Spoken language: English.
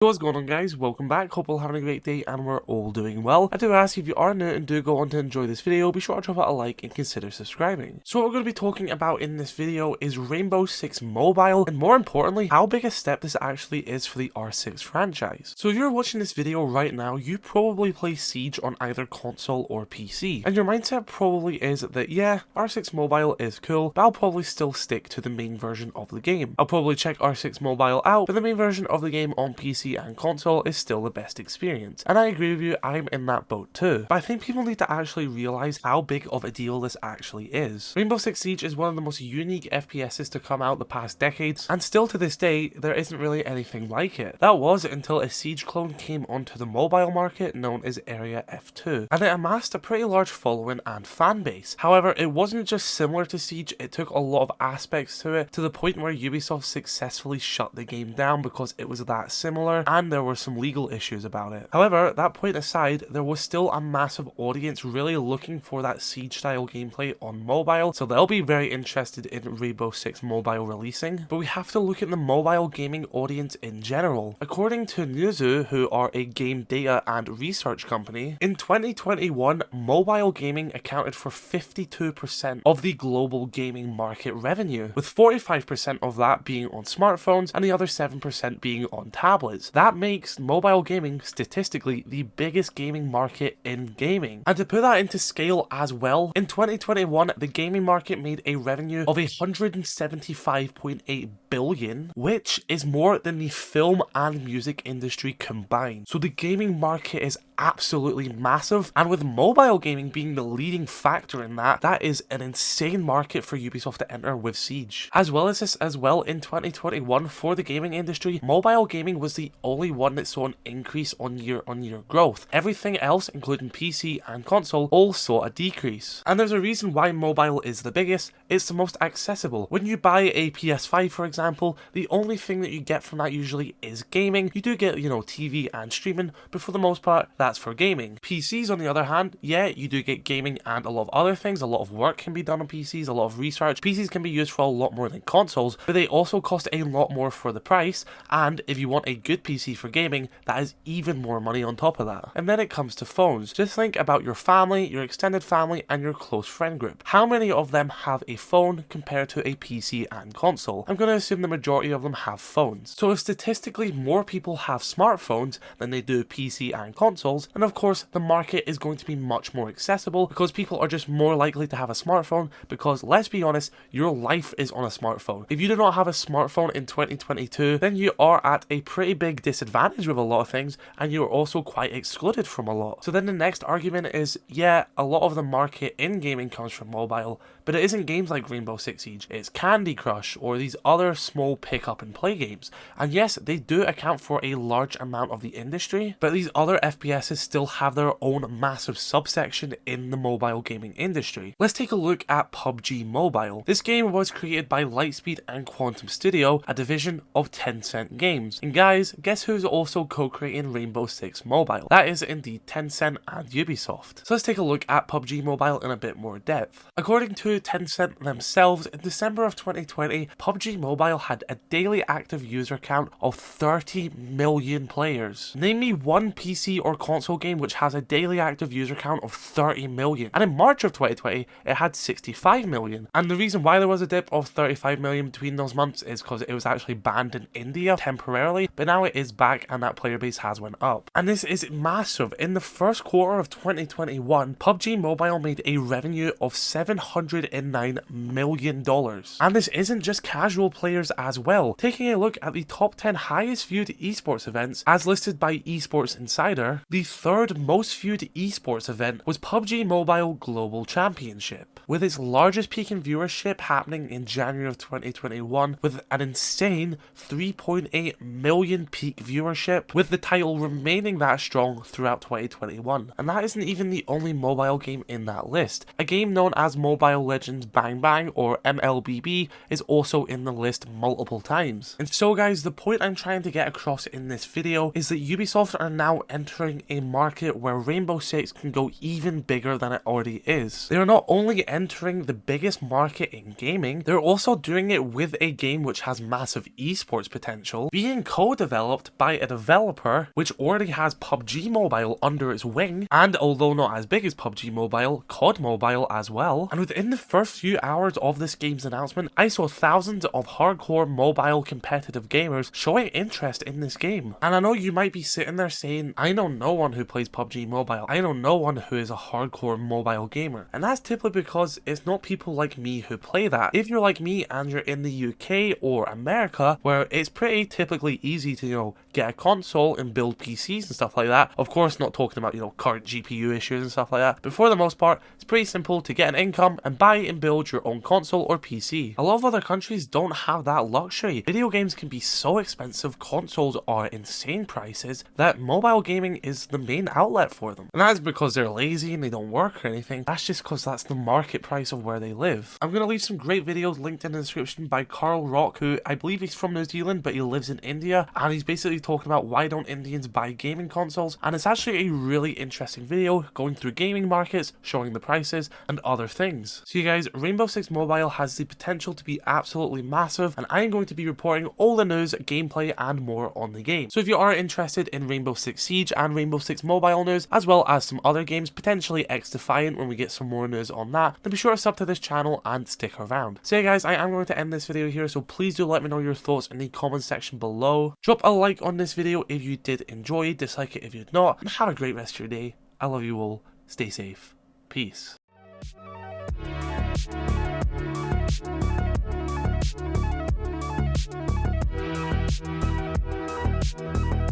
What's going on, guys? Welcome back. Hope you're having a great day and we're all doing well. I do ask, if you are new and do go on to enjoy this video, be sure to drop it a like and consider subscribing. So what we're going to be talking about in this video is Rainbow Six Mobile, and more importantly, how big a step this actually is for the R6 franchise. So if you're watching this video right now, you probably play Siege on either console or PC, and your mindset probably is that yeah, R6 Mobile is cool, but I'll probably still stick to the main version of the game. I'll probably check R6 Mobile out, but the main version of the game on PC and console is still the best experience. And I agree with you, I'm in that boat too. But I think people need to actually realize how big of a deal this actually is. Rainbow Six Siege is one of the most unique FPSs to come out the past decades, and still to this day, there isn't really anything like it. That was until a Siege clone came onto the mobile market known as Area F2, and it amassed a pretty large following and fan base. However, it wasn't just similar to Siege, it took a lot of aspects to it, to the point where Ubisoft successfully shut the game down because it was that similar, and there were some legal issues about it. However, that point aside, there was still a massive audience really looking for that Siege style gameplay on mobile, so they'll be very interested in Rainbow Six Mobile releasing. But we have to look at the mobile gaming audience in general. According to Newzoo, who are a game data and research company, in 2021, mobile gaming accounted for 52% of the global gaming market revenue, with 45% of that being on smartphones and the other 7% being on tablets. That makes mobile gaming statistically the biggest gaming market in gaming. And to put that into scale as well, in 2021 the gaming market made a revenue of 175.8 billion, which is more than the film and music industry combined. So the gaming market is absolutely massive, and with mobile gaming being the leading factor in that, that is an insane market for Ubisoft to enter with Siege. As well as this as well, in 2021 for the gaming industry, mobile gaming was the only one that saw an increase on year-on-year growth. Everything else, including PC and console, all saw a decrease. And there's a reason why mobile is the biggest. It's the most accessible. When you buy a PS5, for example, the only thing that you get from that usually is gaming. You do get, TV and streaming, but for the most part, that's for gaming. PCs, on the other hand, yeah, you do get gaming and a lot of other things. A lot of work can be done on PCs, a lot of research. PCs can be used for a lot more than consoles, but they also cost a lot more for the price, and if you want a good PC for gaming, that is even more money on top of that. And then it comes to phones. Just think about your family, your extended family, and your close friend group. How many of them have a phone compared to a PC and console? I'm going to assume the majority of them have phones. So if statistically more people have smartphones than they do PC and consoles, then of course the market is going to be much more accessible, because people are just more likely to have a smartphone, because let's be honest, your life is on a smartphone. If you do not have a smartphone in 2022, then you are at a pretty big disadvantage with a lot of things, and you're also quite excluded from a lot. So then the next argument is, yeah, a lot of the market in gaming comes from mobile, but it isn't games like Rainbow Six Siege, it's Candy Crush or these other small pick up and play games. And yes, they do account for a large amount of the industry, but these other FPSs still have their own massive subsection in the mobile gaming industry. Let's take a look at PUBG Mobile. This game was created by Lightspeed and Quantum Studio, a division of Tencent Games. And guys, guess who's also co-creating Rainbow Six Mobile? That is indeed Tencent and Ubisoft. So let's take a look at PUBG Mobile in a bit more depth. According to Tencent themselves, in December of 2020, PUBG Mobile had a daily active user count of 30 million players. Name me one PC or console game which has a daily active user count of 30 million. And in March of 2020, it had 65 million. And the reason why there was a dip of 35 million between those months is because it was actually banned in India temporarily, but now it is back and that player base has went up. And this is massive. In the first quarter of 2021, PUBG Mobile made a revenue of $709 million. And this isn't just casual players as well. Taking a look at the top 10 highest viewed esports events as listed by Esports Insider, the third most viewed esports event was PUBG Mobile Global Championship, with its largest peak in viewership happening in January of 2021 with an insane 3.8 million peak viewership, with the title remaining that strong throughout 2021. And that isn't even the only mobile game in that list. A game known as Mobile Legends Bang Bang, or MLBB, is also in the list multiple times. And so guys, the point I'm trying to get across in this video is that Ubisoft are now entering a market where Rainbow Six can go even bigger than it already is. They are not only entering the biggest market in gaming, they're also doing it with a game which has massive esports potential, being co-developed by a developer which already has PUBG Mobile under its wing, and although not as big as PUBG Mobile, COD Mobile as well. And within the first few hours of this game's announcement, I saw thousands of hardcore mobile competitive gamers showing interest in this game. And I know you might be sitting there saying, I know no one who plays PUBG Mobile, I know no one who is a hardcore mobile gamer. And that's typically because it's not people like me who play that. If you're like me and you're in the UK or America, where it's pretty typically easy to, get a console and build PCs and stuff like that. Of course, not talking about, current GPU issues and stuff like that. But for the most part, it's pretty simple to get an income and buy and build your own console or PC. A lot of other countries don't have that luxury. Video games can be so expensive, consoles are insane prices, that mobile gaming is the main outlet for them. And that's because they're lazy and they don't work or anything. That's just because that's the market price of where they live. I'm going to leave some great videos linked in the description by Carl Rock, who I believe he's from New Zealand, but he lives in India, and he's basically talking about why don't Indians buy gaming consoles, and it's actually a really interesting video going through gaming markets, showing the prices and other things. So you guys, Rainbow Six Mobile has the potential to be absolutely massive, and I am going to be reporting all the news, gameplay and more on the game. So if you are interested in Rainbow Six Siege and Rainbow Six Mobile news, as well as some other games, potentially X Defiant when we get some more news on that, then be sure to sub to this channel and stick around. So yeah guys, I am going to end this video here, so please do let me know your thoughts in the comment section below. Drop a like on this video if you did enjoy, dislike it if you did not, and have a great rest of your day. I love you all, stay safe, peace. We'll be right back.